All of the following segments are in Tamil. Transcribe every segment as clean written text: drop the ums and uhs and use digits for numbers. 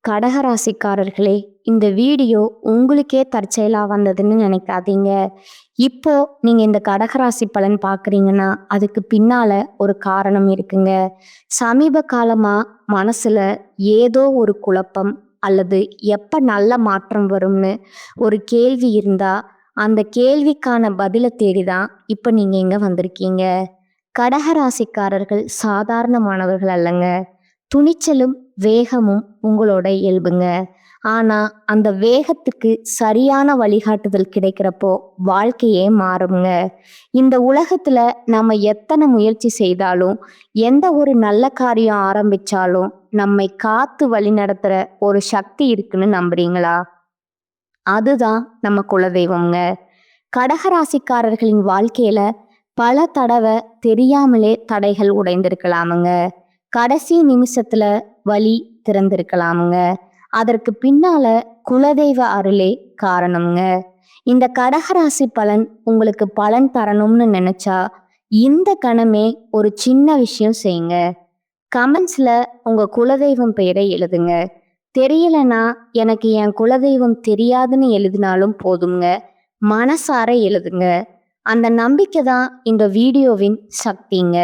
கடகராசிக்காரர்களே, இந்த வீடியோ உங்களுக்கே தற்செயலா வந்ததுன்னு நினைக்காதீங்க. இப்போ நீங்க இந்த கடகராசி பலன் பார்க்குறீங்கன்னா, அதுக்கு பின்னால ஒரு காரணம் இருக்குங்க. சமீப காலமா மனசுல ஏதோ ஒரு குழப்பம் அல்லது எப்ப நல்ல மாற்றம் வரும்னு ஒரு கேள்வி இருந்தா, அந்த கேள்விக்கான பதில தேடி தான் இப்ப நீங்க இங்க வந்திருக்கீங்க. கடகராசிக்காரர்கள் சாதாரணமானவர்கள் அல்லங்க. துணிச்சலும் வேகமும் உங்களோட இயல்புங்க. ஆனா அந்த வேகத்துக்கு சரியான வழிகாட்டுதல் கிடைக்கிறப்போ வாழ்க்கையே மாறுங்க. இந்த உலகத்துல நம்ம எத்தனை முயற்சி செய்தாலும், எந்த ஒரு நல்ல காரியம் ஆரம்பிச்சாலும் நம்மை காத்து வழி நடத்துற ஒரு சக்தி இருக்குன்னு நம்புறீங்களா? அதுதான் நம்ம குலதெய்வம்ங்க. கடகராசிக்காரர்களின் வாழ்க்கையில பல தடவை தெரியாமலே தடைகள் உடைந்திருக்கலாமுங்க. கடைசி நிமிஷத்துல வழி திறந்திருக்கலாமுங்க. அதற்கு பின்னால குலதெய்வ அருளே காரணம்ங்க. இந்த கடகராசி பலன் உங்களுக்கு பலன் தரணும்னு நினைச்சா இந்த கணமே ஒரு சின்ன விஷயம் செய்யுங்க. கமெண்ட்ஸ்ல உங்க குலதெய்வம் பெயரை எழுதுங்க. தெரியலனா எனக்கு என் குலதெய்வம் தெரியாதுன்னு எழுதினாலும் போதுங்க. மனசார எழுதுங்க. அந்த நம்பிக்கை தான் இந்த வீடியோவின் சக்திங்க.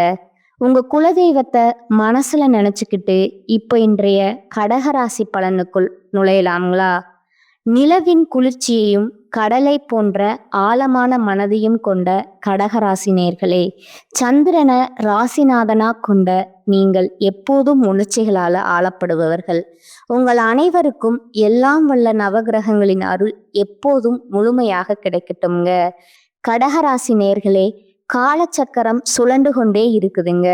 உங்க குலதெய்வத்தை மனசுல நினைச்சுக்கிட்டு இப்போ இன்றைய கடகராசி பலனுக்குள் நுழையலாங்களா? நிலவின் குளிர்ச்சியையும் கடலை போன்ற ஆழமான மனதையும் கொண்ட கடகராசி நேர்களே, சந்திரனை ராசிநாதனா கொண்ட நீங்கள் எப்போதும் உணர்ச்சிகளால ஆளப்படுபவர்கள். உங்கள் அனைவருக்கும் எல்லாம் வல்ல நவகிரகங்களின் அருள் எப்போதும் முழுமையாக கிடைக்கட்டும்ங்க. கடகராசி நேர்களே, காலச்சக்கரம் சுழண்டு கொண்டே இருக்குதுங்க.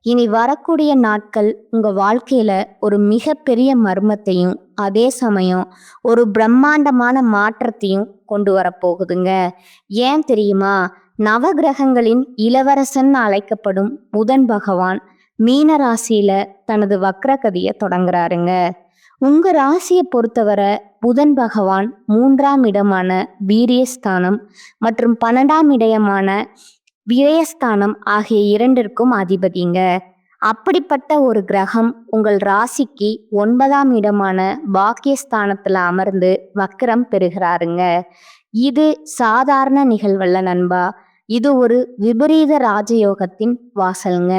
இனி வரக்கூடிய நாட்கள் உங்க வாழ்க்கையில ஒரு மிகப்பெரிய மர்மத்தையும் அதே சமயம் ஒரு பிரம்மாண்டமான மாற்றத்தையும் கொண்டு வரப்போகுதுங்க. ஏன் தெரியுமா? நவகிரகங்களின் இளவரசன் அழைக்கப்படும் புதன் பகவான் மீன ராசியில தனது வக்ரகதியை தொடங்குறாருங்க. உங்க ராசியை பொறுத்தவரை புதன் பகவான் 3ஆம் இடமான வீரியஸ்தானம் மற்றும் 12ஆம் இடமான விரயஸ்தானம் ஆகிய இரண்டிற்கும் அதிபதிங்க. அப்படிப்பட்ட ஒரு கிரகம் உங்கள் ராசிக்கு 9ஆம் இடமான பாக்கியஸ்தானத்துல அமர்ந்து வக்ரம் பெறுகிறாருங்க. இது சாதாரண நிகழ்வல்ல நண்பா. இது ஒரு விபரீத ராஜயோகத்தின் வாசல்ங்க.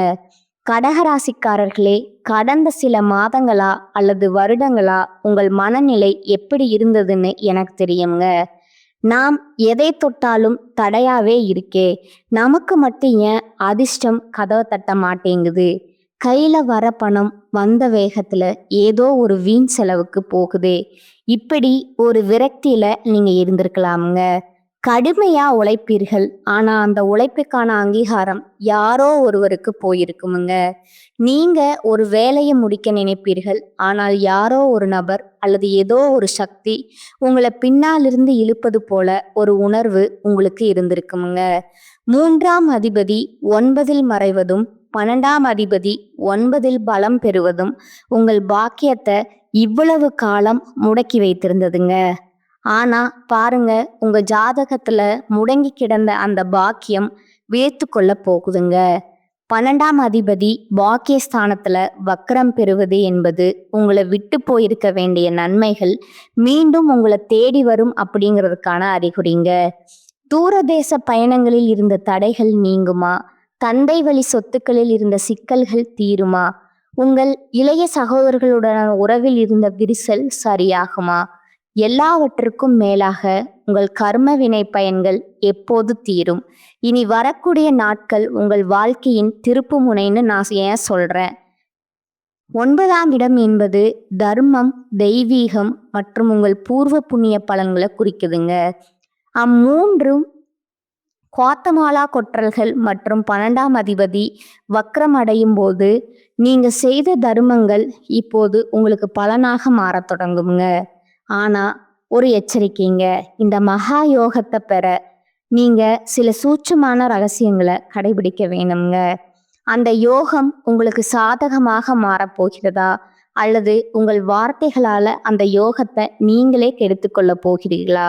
கடகராசிக்காரர்களே, கடந்த சில மாதங்களா அல்லது வருடங்களா உங்கள் மனநிலை எப்படி இருந்ததுன்னு எனக்கு தெரியுங்க. நாம் எதை தொட்டாலும் தடையாவே இருக்கே, நமக்கு மட்டும் ஏன் அதிர்ஷ்டம் கதவை தட்ட மாட்டேங்குது, கையில வர பணம் வந்த வேகத்துல ஏதோ ஒரு வீண் செலவுக்கு போகுதே, இப்படி ஒரு விரக்தியில நீங்க இருந்திருக்கலாமுங்க. கடுமையா உழைப்பீர்கள், ஆனா அந்த உழைப்புக்கான அங்கீகாரம் யாரோ ஒருவருக்கு போயிருக்குமுங்க. நீங்க ஒரு வேலையை முடிக்க நினைப்பீர்கள், ஆனால் யாரோ ஒரு நபர் அல்லது ஏதோ ஒரு சக்தி உங்களை பின்னாலிருந்து இழுப்பது போல ஒரு உணர்வு உங்களுக்கு இருந்திருக்குமுங்க. 3ஆம் அதிபதி 9இல் மறைவதும் 12ஆம் அதிபதி 9இல் பலம் பெறுவதும் உங்கள் பாக்கியத்தை இவ்வளவு காலம் முடக்கி வைத்திருந்ததுங்க. ஆனா பாருங்க, உங்க ஜாதகத்துல முடங்கி கிடந்த அந்த பாக்கியம் வேத்து கொள்ள போகுதுங்க. 12ஆம் அதிபதி பாக்கியஸ்தானத்துல வக்ரம் பெறுவது என்பது உங்களை விட்டு போயிருக்க வேண்டிய நன்மைகள் மீண்டும் உங்களை தேடி வரும் அப்படிங்கிறதுக்கான அறிகுறிங்க. தூரதேச பயணங்களில் இருந்த தடைகள் நீங்குமா? தந்தை வழி சொத்துக்களில் இருந்த சிக்கல்கள் தீருமா? உங்கள் இளைய சகோதரர்களுடனான உறவில் இருந்த விரிசல் சரியாகுமா? எல்லாவற்றுக்கும் மேலாக உங்கள் கர்ம வினை பயன்கள் எப்போது தீரும்? இனி வரக்கூடிய நாட்கள் உங்கள் வாழ்க்கையின் திருப்பு முனைன்னு நான் ஏன் சொல்றேன்? 9ஆம் இடம் என்பது தர்மம், தெய்வீகம் மற்றும் உங்கள் பூர்வ புண்ணிய பலன்களை குறிக்குதுங்க. அம்மூன்றும் குவாத்தமாலா கொற்றல்கள் மற்றும் 12ஆம் அதிபதி வக்ரம் அடையும் போது நீங்க செய்த தர்மங்கள் இப்போது உங்களுக்கு பலனாக மாறத் தொடங்குங்க. ஆனா ஒரு எச்சரிக்கைங்க, இந்த மகா யோகத்தை பெற நீங்க சில சூட்சமான ரகசியங்களை கடைபிடிக்க வேணுங்க. அந்த யோகம் உங்களுக்கு சாதகமாக மாறப்போகிறதா அல்லது உங்கள் வார்த்தைகளால அந்த யோகத்தை நீங்களே கெடுத்துக்கொள்ள போகிறீர்களா?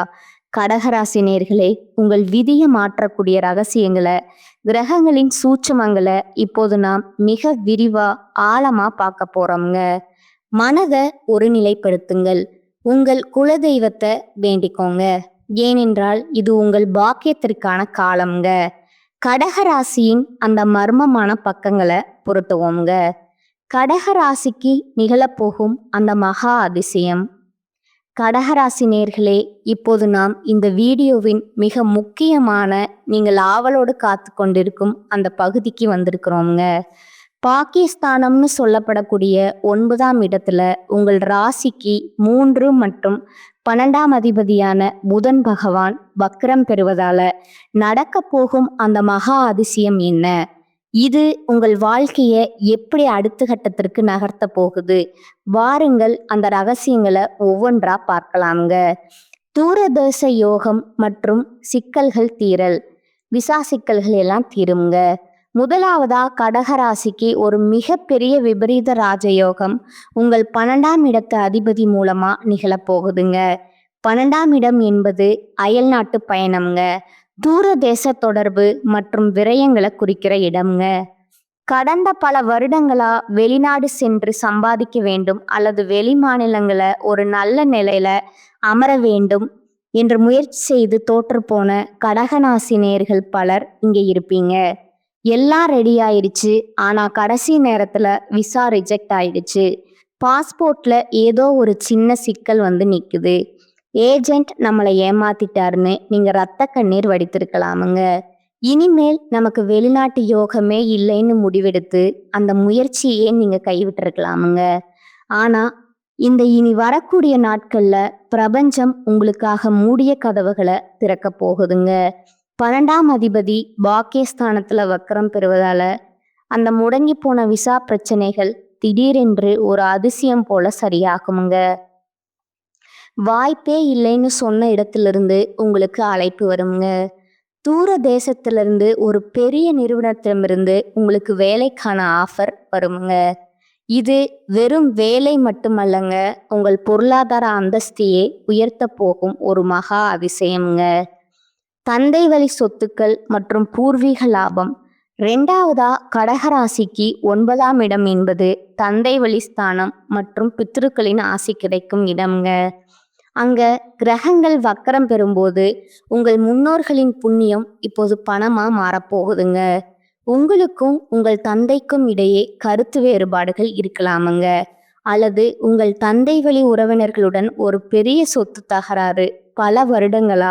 கடகராசி நேர்களே, உங்கள் விதியை மாற்றக்கூடிய ரகசியங்களை, கிரகங்களின் சூட்சமங்களை இப்போது நாம் மிக விரிவா ஆழமா பார்க்க போறோம்ங்க. மனதை ஒருநிலைப்படுத்துங்கள். உங்கள் குலதெய்வத்தை வேண்டிக்கோங்க. ஏனென்றால் இது உங்கள் பாக்கியத்திற்கான காலம்ங்க. கடகராசியின் அந்த மர்மமான பக்கங்களை புரட்டுவோங்க. கடகராசிக்கு நிகழப்போகும் அந்த மகா அதிசயம். கடகராசி நேர்களே, இப்போது நாம் இந்த வீடியோவின் மிக முக்கியமான, நீங்கள் ஆவலோடு காத்து கொண்டிருக்கும் அந்த பகுதிக்கு வந்திருக்கிறோங்க. பாகிஸ்தானம்னு சொல்லப்படக்கூடிய 9ஆம் இடத்துல உங்கள் ராசிக்கு 3 மற்றும் 12ஆம் அதிபதியான புதன் பகவான் வக்ரம் பெறுவதால நடக்க போகும் அந்த மகா அதிசயம் என்ன? இது உங்கள் வாழ்க்கையை எப்படி அடுத்த கட்டத்திற்கு நகர்த்த போகுது? வாருங்கள் அந்த ரகசியங்களை ஒவ்வொன்றா பார்க்கலாங்க. தூரதேச யோகம் மற்றும் சிக்கல்கள் தீரல். விசா சிக்கல்கள் எல்லாம் தீருங்க. முதலாவதா கடகராசிக்கு ஒரு மிகப்பெரிய விபரீத ராஜயோகம் உங்கள் 12ஆம் இடத்து அதிபதி மூலமா நிகழப்போகுதுங்க. 12ஆம் இடம் என்பது அயல் நாட்டு பயணம்ங்க. தூரதேச தொடர்பு மற்றும் விரயங்களை குறிக்கிற இடம்ங்க. கடந்த பல வருடங்களா வெளிநாடு சென்று சம்பாதிக்க வேண்டும் அல்லது வெளி மாநிலங்களை ஒரு நல்ல நிலையில அமர வேண்டும் என்று முயற்சி செய்து தோற்று போன கடகராசி நேயர்கள் பலர் இங்கே இருப்பீங்க. எல்லாம் ரெடி ஆயிடுச்சு, ஆனா கடைசி நேரத்துல விசா ரிஜெக்ட் ஆயிடுச்சு. பாஸ்போர்ட்ல ஏதோ ஒரு சின்ன சிக்கல் வந்து நிக்குது. ஏஜென்ட் நம்மளை ஏமாத்திட்டாருன்னு நீங்க ரத்த கண்ணீர் வடித்திருக்கலாமுங்க. இனிமேல் நமக்கு வெளிநாட்டு யோகமே இல்லைன்னு முடிவெடுத்து அந்த முயற்சியே நீங்க கைவிட்டிருக்கலாமுங்க. ஆனா இந்த இனி வரக்கூடிய நாட்கள்ல பிரபஞ்சம் உங்களுக்காக மூடிய கதவுகளை திறக்க போகுதுங்க. 12ஆம் அதிபதி பாக்கியஸ்தானத்துல வக்ரம் பெறுவதால அந்த முடங்கி போன விசா பிரச்சனைகள் திடீரென்று ஒரு அதிசயம் போல சரியாகுமுங்க. வாய்ப்பே இல்லைன்னு சொன்ன இடத்திலிருந்து உங்களுக்கு அழைப்பு வருங்க. தூர தேசத்திலிருந்து ஒரு பெரிய நிறுவனத்திடமிருந்து உங்களுக்கு வேலைக்கான ஆஃபர் வருங்க. இது வெறும் வேலை மட்டுமல்லங்க, உங்கள் பொருளாதார அந்தஸ்தையே உயர்த்த போகும் ஒரு மகா அதிசயம்ங்க. தந்தை வழி சொத்துக்கள் மற்றும் பூர்வீக லாபம். 2வதா கடகராசிக்கு 9ஆம் இடம் என்பது தந்தை வழி ஸ்தானம் மற்றும் பித்ருக்களின் ஆசி கிடைக்கும் இடம்ங்க. அங்க கிரகங்கள் வக்கரம் பெறும்போது உங்கள் முன்னோர்களின் புண்ணியம் இப்போது பணமா மாறப்போகுதுங்க. உங்களுக்கும் உங்கள் தந்தைக்கும் இடையே கருத்து வேறுபாடுகள் இருக்கலாமுங்க. அல்லது உங்கள் தந்தை வழி உறவினர்களுடன் ஒரு பெரிய சொத்து தகராறு பல வருடங்களா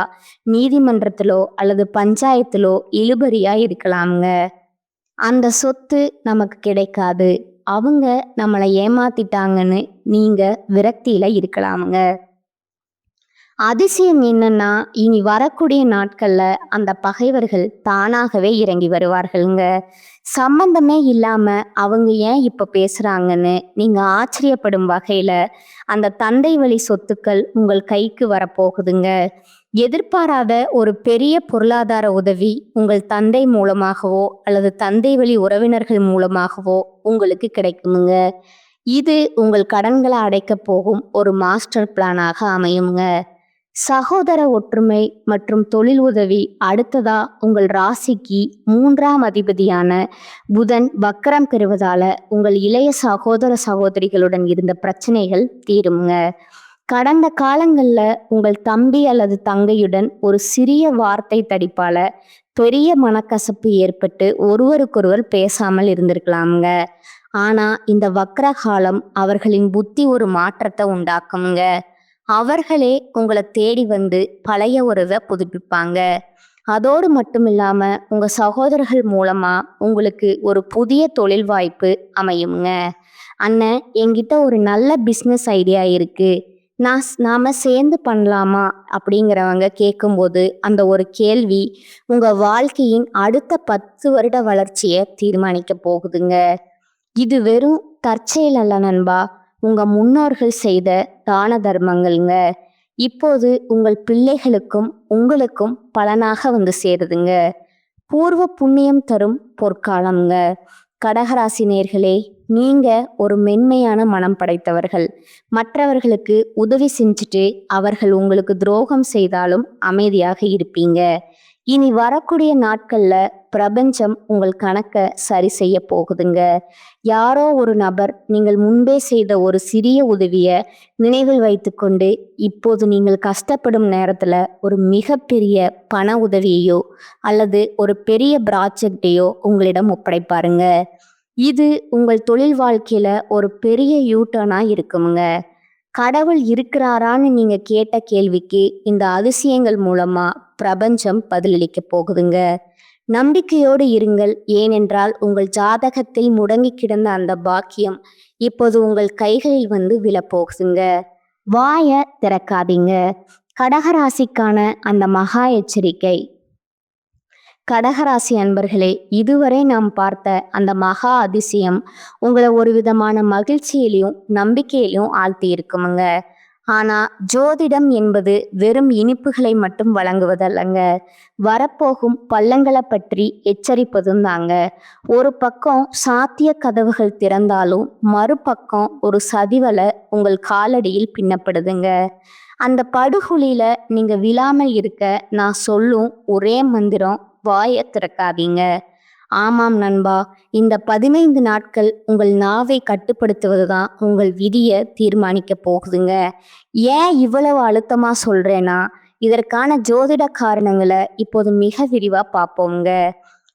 நீதிமன்றத்திலோ அல்லது பஞ்சாயத்திலோ இழுபறியா இருக்கலாமுங்க. அந்த சொத்து நமக்கு கிடைக்காது, அவங்க நம்மளை ஏமாத்திட்டாங்கன்னு நீங்க விரக்தியில இருக்கலாமுங்க. அதிசயம் என்னன்னா, இனி வரக்கூடிய நாட்கள்ல அந்த பகைவர்கள் தானாகவே இறங்கி வருவார்கள்ங்க. சம்பந்தமே இல்லாம அவங்க ஏன் இப்ப பேசுறாங்கன்னு நீங்க ஆச்சரியப்படும் வகையில அந்த தந்தை வழி சொத்துக்கள் உங்கள் கைக்கு வரப்போகுதுங்க. எதிர்பாராத ஒரு பெரிய பொருளாதார உதவி உங்கள் தந்தை மூலமாகவோ அல்லது தந்தை வழி உறவினர்கள் மூலமாகவோ உங்களுக்கு கிடைக்குமுங்க. இது உங்கள் கடன்களை அடைக்க போகும் ஒரு மாஸ்டர் பிளானாக அமையுங்க. சகோதர ஒற்றுமை மற்றும் தொழில் உதவி. அடுத்ததா உங்கள் ராசிக்கு 3ஆம் அதிபதியான புதன் வக்கரம் பெறுவதால உங்கள் இளைய சகோதர சகோதரிகளுடன் இருந்த பிரச்சனைகள் தீருங்க. கடந்த காலங்கள்ல உங்கள் தம்பி அல்லது தங்கையுடன் ஒரு சிறிய வார்த்தை தடிப்பால பெரிய மனக்கசப்பு ஏற்பட்டு ஒருவருக்கொருவர் பேசாமல் இருந்திருக்கலாமுங்க. ஆனா இந்த வக்ர காலம் அவர்களின் புத்தி ஒரு மாற்றத்தை உண்டாக்குங்க. அவர்களே உங்களை தேடி வந்து பழைய உறவை புதுப்பிப்பாங்க. அதோடு மட்டும் இல்லாம உங்க சகோதரர்கள் மூலமா உங்களுக்கு ஒரு புதிய தொழில் வாய்ப்பு அமையுங்க. அண்ணன், என்கிட்ட ஒரு நல்ல பிஸ்னஸ் ஐடியா இருக்கு, நாம சேர்ந்து பண்ணலாமா அப்படிங்கிறவங்க கேட்கும்போது அந்த ஒரு கேள்வி உங்க வாழ்க்கையின் அடுத்த 10 வருட வளர்ச்சியை தீர்மானிக்க போகுதுங்க. இது வெறும் தற்செயல் அல்ல நண்பா, உங்க முன்னோர்கள் செய்த தான தர்மங்கள்ங்க இப்போது உங்கள் பிள்ளைகளுக்கும் உங்களுக்கும் பலனாக வந்து சேருதுங்க. பூர்வ புண்ணியம் தரும் பொற்காலம்ங்க. கடகராசி நேர்களே, நீங்க ஒரு மென்மையான மனம் படைத்தவர்கள். மற்றவர்களுக்கு உதவி செஞ்சுட்டு அவர்கள் உங்களுக்கு துரோகம் செய்தாலும் அமைதியாக இருப்பீங்க. இனி வரக்கூடிய நாட்கள்ல பிரபஞ்சம் உங்கள் கணக்க சரி செய்ய போகுதுங்க. யாரோ ஒரு நபர் நீங்கள் முன்பே செய்த ஒரு சிறிய உதவிய நினைவில் வைத்துக்கொண்டு இப்போது நீங்கள் கஷ்டப்படும் நேரத்துல ஒரு மிகப்பெரிய பண உதவியையோ அல்லது ஒரு பெரிய ப்ராஜெக்டையோ உங்களிடம் ஒப்படைப்பாருங்க. இது உங்கள் தொழில் வாழ்க்கையில ஒரு பெரிய யூட்டர்னா இருக்குமுங்க. கடவுள் இருக்கிறாரான்னு நீங்க கேட்ட கேள்விக்கு இந்த அதிசயங்கள் மூலமா பிரபஞ்சம் பதிலளிக்க போகுதுங்க. நம்பிக்கையோடு இருங்கள், ஏனென்றால் உங்கள் ஜாதகத்தில் முடங்கி கிடந்த அந்த பாக்கியம் இப்போது உங்கள் கைகளில் வந்து விழப்போகுதுங்க. வாய திறக்காதீங்க. கடகராசிக்கான அந்த மகா எச்சரிக்கை. கடகராசி அன்பர்களே, இதுவரை நாம் பார்த்த அந்த மகா அதிசயம் உங்களை ஒரு விதமான மகிழ்ச்சியிலையும் நம்பிக்கையிலையும் ஆழ்த்தி இருக்குமுங்க. ஆனா ஜோதிடம் என்பது வெறும் இனிப்புகளை மட்டும் வழங்குவதல்லங்க, வரப்போகும் பள்ளங்களை பற்றி எச்சரிப்பதும் தாங்க. ஒரு பக்கம் சாத்திய கதவுகள் திறந்தாலும் மறுபக்கம் ஒரு சதிவலை உங்கள் காலடியில் பின்னப்படுதுங்க. அந்த படுகுழியில நீங்க விழாமல் இருக்க நான் சொல்லும் ஒரே மந்திரம், வாயை திறக்காதீங்க. ஆமாம் நண்பா, இந்த 15 நாட்கள் உங்கள் நாவை கட்டுப்படுத்துவது தான் உங்கள் விதியை தீர்மானிக்க போகுதுங்க. ஏன் இவ்வளவு அழுத்தமா சொல்றேன்னா, இதற்கான ஜோதிட காரணங்களை இப்போது மிக விரிவா பார்ப்போங்க.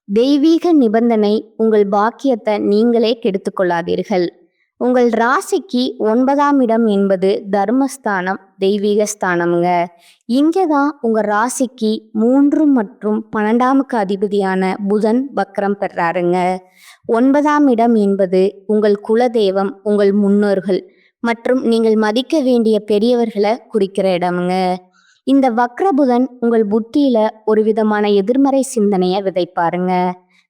தெய்வீக நிபந்தனை, உங்கள் பாக்கியத்தை நீங்களே கெடுத்து கொள்ளாதீர்கள். உங்கள் ராசிக்கு 9ஆம் இடம் என்பது தர்மஸ்தானம், தெய்வீக ஸ்தானம்ங்க. இங்கதான் உங்க ராசிக்கு 3 மற்றும் 12ஆமுக்கு அதிபதியான புதன் வக்ரம் பெறாருங்க. 9ஆம் இடம் என்பது உங்கள் குலதெய்வம், உங்கள் முன்னோர்கள் மற்றும் நீங்கள் மதிக்க வேண்டிய பெரியவர்களை குறிக்கிற இடம்ங்க. இந்த வக்ர புதன் உங்கள் புத்தியில ஒரு விதமான எதிர்மறை சிந்தனையை விதைப்பாருங்க.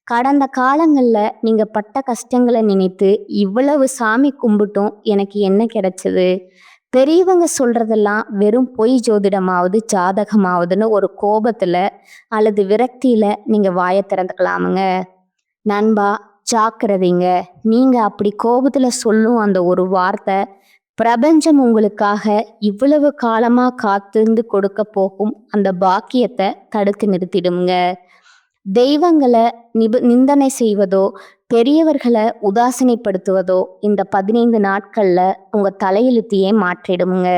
கடந்த காலங்கள்ல நீங்க பட்ட கஷ்டங்களை நினைத்து இவ்வளவு சாமி கும்பிட்டும் எனக்கு என்ன கிடைச்சது, பெரியவங்க சொல்றதெல்லாம் வெறும் பொய் ஜோதிடமாவது ஜாதகமாவதுன்னு ஒரு கோபத்துல அல்லது விரக்தியில நீங்க வாயை திறந்துக்கலாமுங்க. நண்பா, ஜாக்கிரதைங்க. நீங்க அப்படி கோபத்துல சொல்லும் அந்த ஒரு வார்த்தை பிரபஞ்சம் உங்களுக்காக இவ்வளவு காலமா காத்திருந்து கொடுக்க போகும் அந்த பாக்கியத்தை தடுத்து நிறுத்திடுங்க. தெய்வங்களை நிந்தனை செய்வதோ பெரியவர்களை உதாசனைப்படுத்துவதோ இந்த 15 நாட்கள்ல உங்க தலையெழுத்தையே மாற்றிடுங்க.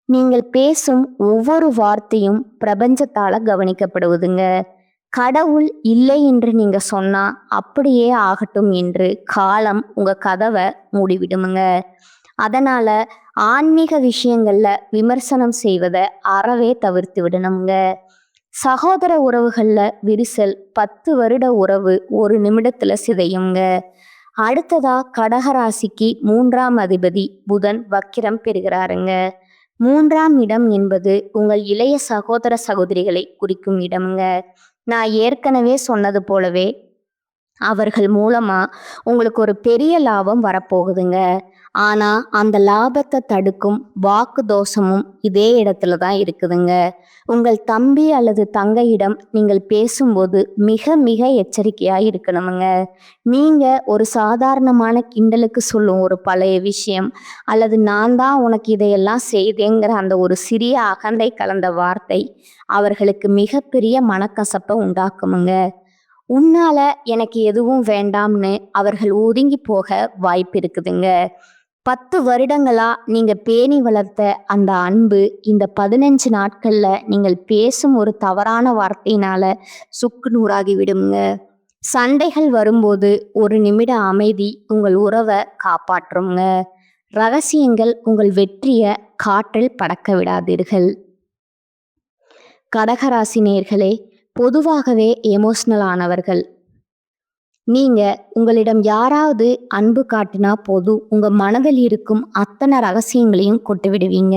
நீங்கள் பேசும் ஒவ்வொரு வார்த்தையும் பிரபஞ்சத்தால கவனிக்கப்படுவதுங்க. கடவுள் இல்லை என்று நீங்க சொன்னா அப்படியே ஆகட்டும் என்று காலம் உங்க கதவை மூடிவிடுமுங்க. அதனால ஆன்மீக விஷயங்கள்ல விமர்சனம் செய்வதை அறவே தவிர்த்து விடணுங்க. சகோதர உறவுகள்ல விரிசல் 10 வருட உறவு ஒரு நிமிடத்துல சிதையுங்க. அடுத்ததா கடகராசிக்கு 3ஆம் அதிபதி புதன் வக்கிரம் பெறுகிறாருங்க. 3ஆம் இடம் என்பது உங்கள் இளைய சகோதர சகோதரிகளை குறிக்கும் இடம்ங்க. நான் ஏற்கனவே சொன்னது போலவே அவர்கள் மூலமா உங்களுக்கு ஒரு பெரிய லாபம் வரப்போகுதுங்க. ஆனா அந்த லாபத்தை தடுக்கும் வாக்கு தோஷமும் இதே இடத்துல தான் இருக்குதுங்க. உங்கள் தம்பி அல்லது தங்கையிடம் நீங்கள் பேசும்போது மிக மிக எச்சரிக்கையா இருக்கணுமுங்க. நீங்க ஒரு சாதாரணமான கிண்டலுக்கு சொல்லும் ஒரு பழைய விஷயம் அல்லது நான் தான் உனக்கு இதையெல்லாம் செய்தேங்கிற அந்த ஒரு சிறிய அகந்தை கலந்த வார்த்தை அவர்களுக்கு மிகப்பெரிய மனக்கசப்பை உண்டாக்குமுங்க. உன்னால எனக்கு எதுவும் வேண்டாம்னு அவர்கள் ஒதுங்கி போக வாய்ப்பு இருக்குதுங்க. 10 வருடங்களா நீங்க பேணி வளர்த்த அந்த அன்பு இந்த 15 நாட்கள்ல நீங்கள் பேசும் ஒரு தவறான வார்த்தையினால சுக்கு நூறாகி விடுங்க. சண்டைகள் வரும்போது ஒரு நிமிட அமைதி உங்கள் உறவை காப்பாற்றுங்க. ரகசியங்கள் உங்கள் வெற்றியை காற்றில் பறக்க விடாதீர்கள். கடகராசி நேயர்களே, பொதுவாகவே எமோஷனல் ஆனவர்கள். நீங்க உங்களிடம் யாராவது அன்பு காட்டினா போதும் உங்க மனதில் இருக்கும் அத்தனை ரகசியங்களையும் கொட்டு விடுவீங்க.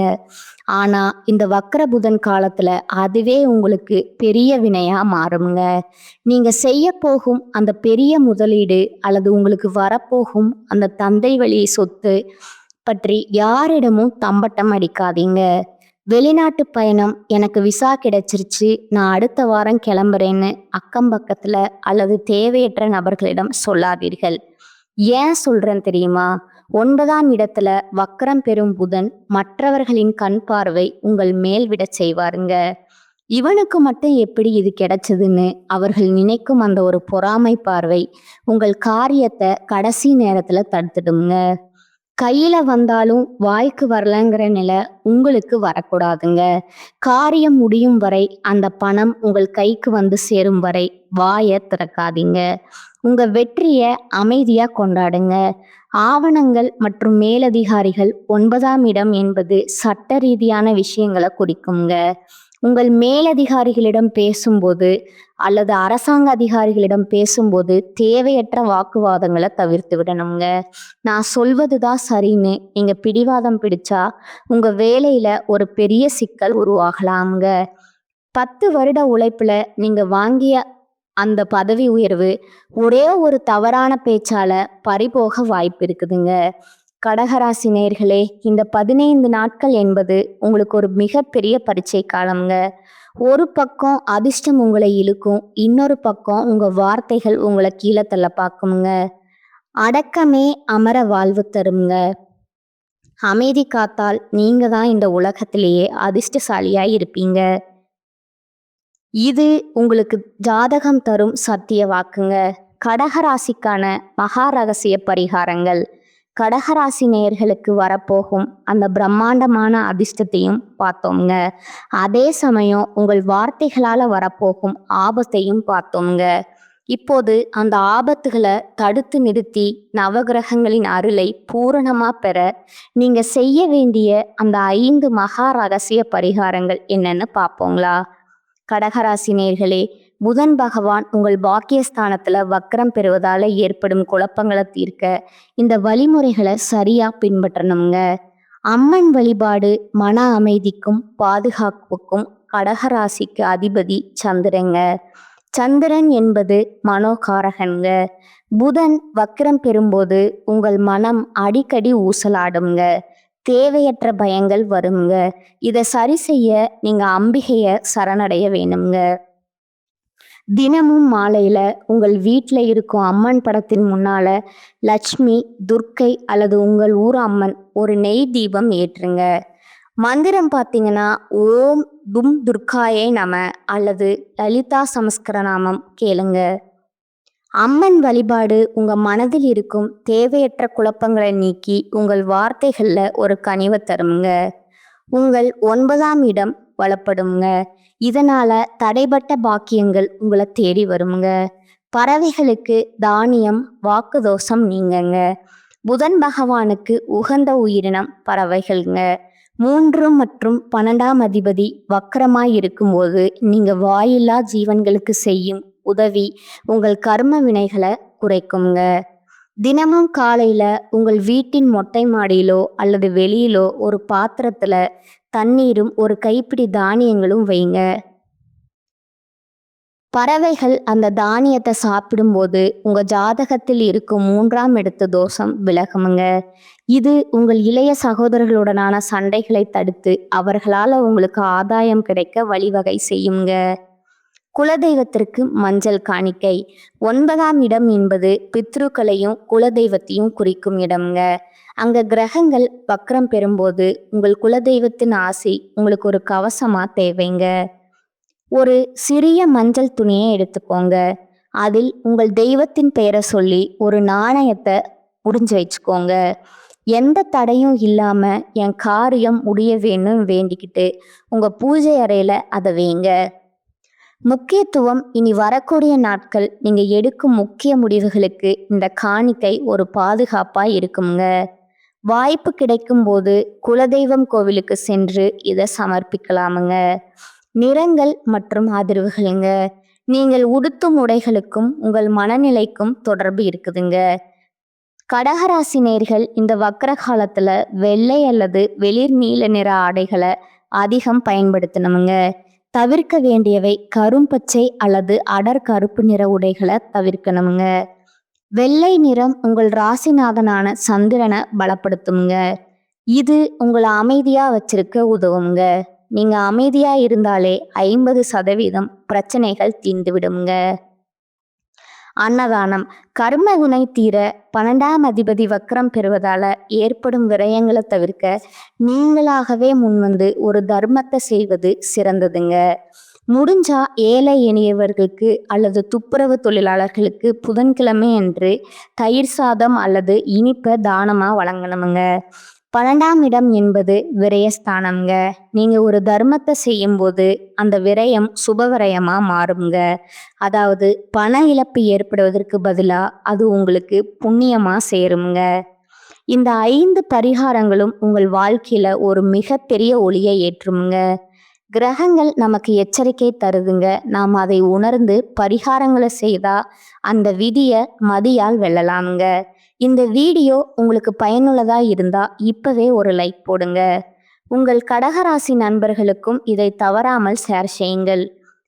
ஆனா இந்த வக்ர புதன் காலத்துல அதுவே உங்களுக்கு பெரிய வினையா மாறுங்க. நீங்க செய்ய போகும் அந்த பெரிய முதலீடு அல்லது உங்களுக்கு வரப்போகும் அந்த தந்தை வழி சொத்து பற்றி யாரிடமும் தம்பட்டம் அடிக்காதீங்க. வெளிநாட்டு பயணம், எனக்கு விசா கிடைச்சிருச்சு, நான் அடுத்த வாரம் கிளம்புறேன்னு அக்கம் பக்கத்துல அல்லது தேவையற்ற நபர்களிடம் சொல்லாதீர்கள். ஏன் சொல்றேன் தெரியுமா? 9ஆம் இடத்துல வக்ரம் பெறும் புதன் மற்றவர்களின் கண் பார்வை உங்கள் மேல் விட செய்வாருங்க. இவனுக்கு மட்டும் எப்படி இது கிடைச்சதுன்னு அவர்கள் நினைக்கும் அந்த ஒரு பொறாமை பார்வை உங்கள் காரியத்தை கடைசி நேரத்துல தடுத்துடுங்க. கையில வந்தாலும் வாய்க்கு வரலங்கிற நிலை உங்களுக்கு வரக்கூடாதுங்க. காரியம் முடியும் வரை, அந்த பணம் உங்கள் கைக்கு வந்து சேரும் வரை வாயை திறக்காதீங்க. உங்க வெற்றிய அமைதியா கொண்டாடுங்க. ஆவணங்கள் மற்றும் மேலதிகாரிகள் 9ஆம் இடம் என்பது சட்ட ரீதியான விஷயங்களை குறிக்குங்க. உங்கள் மேலதிகாரிகளிடம் பேசும்போது அல்லது அரசாங்க அதிகாரிகளிடம் பேசும்போது தேவையற்ற வாக்குவாதங்களை தவிர்த்து விடணுங்க. நான் சொல்வதுதான் சரின்னு நீங்க பிடிவாதம் பிடிச்சா உங்க வேலையில ஒரு பெரிய சிக்கல் உருவாகலாம்ங்க. 10 வருட உழைப்புல நீங்க வாங்கிய அந்த பதவி உயர்வு ஒரே ஒரு தவறான பேச்சால பறிபோக வாய்ப்பு இருக்குதுங்க. கடகராசி நேயர்களே, இந்த 15 நாட்கள் என்பது உங்களுக்கு ஒரு மிகப்பெரிய பரீட்சை காலம்ங்க. ஒரு பக்கம் அதிர்ஷ்டம் உங்களை இழுக்கும், இன்னொரு பக்கம் உங்க வார்த்தைகள் உங்களை கீழே தள்ள பார்க்குங்க. அடக்கமே அமர வாழ்வு தருங்க. அமைதி காத்தால் நீங்க தான் இந்த உலகத்திலேயே அதிர்ஷ்டசாலியாய் இருப்பீங்க. இது உங்களுக்கு ஜாதகம் தரும் சத்திய வாக்குங்க. கடகராசிக்கான மகா ரகசிய பரிகாரங்கள். கடகராசி நேயர்களுக்கு வரப்போகும் அந்த பிரம்மாண்டமான அதிர்ஷ்டத்தையும் பார்த்தோம்ங்க. அதே சமயம் உங்கள் வார்த்தைகளால வரப்போகும் ஆபத்தையும் பார்த்தோம்ங்க. இப்போது அந்த ஆபத்துகளை தடுத்து நிறுத்தி நவகிரகங்களின் அருளை பூரணமா பெற நீங்க செய்ய வேண்டிய அந்த 5 மகா ரகசிய பரிகாரங்கள் என்னன்னு பார்ப்போங்களா? கடகராசி நேயர்களே, புதன் பகவான் உங்கள் பாக்கியஸ்தானத்துல வக்ரம் பெறுவதால ஏற்படும் குழப்பங்களை தீர்க்க இந்த வழிமுறைகளை சரியா பின்பற்றணுங்க. அம்மன் வழிபாடு மன அமைதிக்கும் பாதுகாப்புக்கும். கடகராசிக்கு அதிபதி சந்திரங்க. சந்திரன் என்பது மனோகாரகங்க. புதன் வக்ரம் பெறும்போது உங்கள் மனம் அடிக்கடி ஊசலாடுங்க. தேவையற்ற பயங்கள் வருங்க. இதை சரி செய்ய நீங்க அம்பிகைய சரணடைய வேணுங்க. தினமும் மாலையில உங்கள் வீட்டில் இருக்கும் அம்மன் படத்தின் முன்னால லட்சுமி, துர்க்கை அல்லது உங்கள் ஊர் அம்மன் ஒரு நெய் தீபம் ஏற்றுங்க. மந்திரம் பார்த்தீங்கன்னா ஓம் தும் துர்காயே நம அல்லது லலிதா சமஸ்கரநாமம் கேளுங்க. அம்மன் வழிபாடு உங்க மனதில் இருக்கும் தேவையற்ற குழப்பங்களை நீக்கி உங்கள் வார்த்தைகள்ல ஒரு கனிவை தருங்க. உங்கள் 9ஆம் இடம் வளப்படுங்க. இதனால தடைபட்ட பாக்கியங்கள் உங்களை தேடி வருங்க. பறவைகளுக்கு தானியம், வாக்கு தோஷம் நீங்கங்க. புதன் பகவானுக்கு உகந்த உயிரினம் பறவைகள்ங்க. 3 மற்றும் 12ஆம் அதிபதி வக்கரமாய் இருக்கும்போது நீங்க வாயில்லா ஜீவன்களுக்கு செய்யும் உதவி உங்கள் கர்ம வினைகளை குறைக்குங்க. தினமும் காலையில உங்கள் வீட்டின் மொட்டை மாடியிலோ அல்லது வெளியிலோ ஒரு பாத்திரத்துல தண்ணீரும் ஒரு கைப்பிடி தானியங்களும் வைங்க. பறவைகள் அந்த தானியத்தை சாப்பிடும்போது உங்க ஜாதகத்தில் இருக்கும் 3ஆம் இடத்து தோஷம் விலகுமுங்க. இது உங்கள் இளைய சகோதரர்களுடனான சண்டைகளை தடுத்து அவர்களால் உங்களுக்கு ஆதாயம் கிடைக்க வழிவகை செய்யுங்க. குலதெய்வத்திற்கு மஞ்சள் காணிக்கை. 9ஆம் இடம் என்பது பித்ருக்களையும் குலதெய்வத்தையும் குறிக்கும் இடம்ங்க. அங்க கிரகங்கள் வக்ரம் பெறும்போது உங்கள் குலதெய்வத்தின் ஆசை உங்களுக்கு ஒரு கவசமா தேவைங்க. ஒரு சிறிய மஞ்சள் துணியை எடுத்துக்கோங்க. அதில் உங்கள் தெய்வத்தின் பெயரை சொல்லி ஒரு நாணயத்தை முடிஞ்சு வச்சுக்கோங்க. எந்த தடையும் இல்லாம என் காரியம் முடிய வேணும்னு வேண்டிக்கிட்டு உங்க பூஜை அறையில அதை வைங்க. முக்கியத்துவம். இனி வரக்கூடிய நாட்கள் நீங்க எடுக்கும் முக்கிய முடிவுகளுக்கு இந்த காணிக்கை ஒரு பாதுகாப்பா இருக்குங்க. வாய்ப்பு கிடைக்கும் போது குலதெய்வம் கோவிலுக்கு சென்று இதை சமர்ப்பிக்கலாமுங்க. நிறங்கள் மற்றும் அதிர்வுகளுங்க. நீங்கள் உடுத்தும் உடைகளுக்கும் உங்கள் மனநிலைக்கும் தொடர்பு இருக்குதுங்க. கடகராசி நேயர்கள் இந்த வக்கர காலத்துல வெள்ளை அல்லது வெளிர் நீல நிற ஆடைகளை அதிகம் பயன்படுத்தணுங்க. தவிர்க்க வேண்டியவை கரும்பச்சை அல்லது அடர் கருப்பு நிற உடைகளை தவிர்க்கணுங்க. வெள்ளை நிறம் உங்கள் ராசிநாதனான சந்திரனை பலப்படுத்துங்க. இது உங்களை அமைதியா வச்சிருக்க உதவுங்க. நீங்க அமைதியா இருந்தாலே 50% பிரச்சனைகள் தீர்ந்துவிடுங்க. அன்னதானம். கர்ம வினை தீர 12ஆம் அதிபதி வக்ரம் பெறுவதால ஏற்படும் விரயங்களை தவிர்க்க நீங்களாகவே முன்வந்து ஒரு தர்மத்தை செய்வது சிறந்ததுங்க. முடிஞ்சா ஏழை எளியவர்களுக்கு அல்லது துப்புரவு தொழிலாளர்களுக்கு புதன்கிழமை அன்று தயிர் சாதம் அல்லது இனிப்பை தானமா வழங்கணுமுங்க. 12ஆம் இடம் என்பது விரயஸ்தானம்ங்க. நீங்க ஒரு தர்மத்தை செய்யும்போது அந்த விரயம் சுபவிரயமா மாறுங்க. அதாவது பண இழப்பு ஏற்படுவதற்கு பதிலா அது உங்களுக்கு புண்ணியமா சேருங்க. இந்த 5 பரிகாரங்களும் உங்கள் வாழ்க்கையில ஒரு மிகப்பெரிய ஒளியை ஏற்றுமுங்க. கிரகங்கள் நமக்கு எச்சரிக்கை தருதுங்க. நாம் அதை உணர்ந்து பரிகாரங்களை செய்தா அந்த விதியை மதியால் வெல்லலாமுங்க. இந்த வீடியோ உங்களுக்கு பயனுள்ளதா இருந்தா இப்பவே ஒரு லைக் போடுங்க. உங்கள் கடகராசி நண்பர்களுக்கும் இதை தவறாமல் ஷேர் செய்யுங்கள்.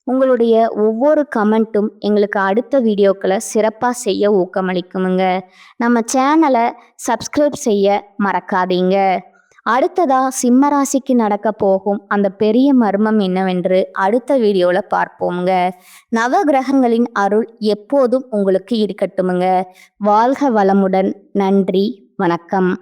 உங்களுடைய ஒவ்வொரு கமெண்ட்டும் எங்களுக்கு அடுத்த வீடியோக்களை சிறப்பாக செய்ய ஊக்கமளிக்குமுங்க. நம்ம சேனலை சப்ஸ்கிரைப் செய்ய மறக்காதீங்க. அடுத்ததா சிம்ம ராசிக்கு நடக்க போகும் அந்த பெரிய மர்மம் என்னவென்று அடுத்த வீடியோல பார்ப்போங்க. நவ கிரகங்களின் அருள் எப்போதும் உங்களுக்கு இருக்கட்டுமுங்க. வாழ்க வளமுடன். நன்றி, வணக்கம்.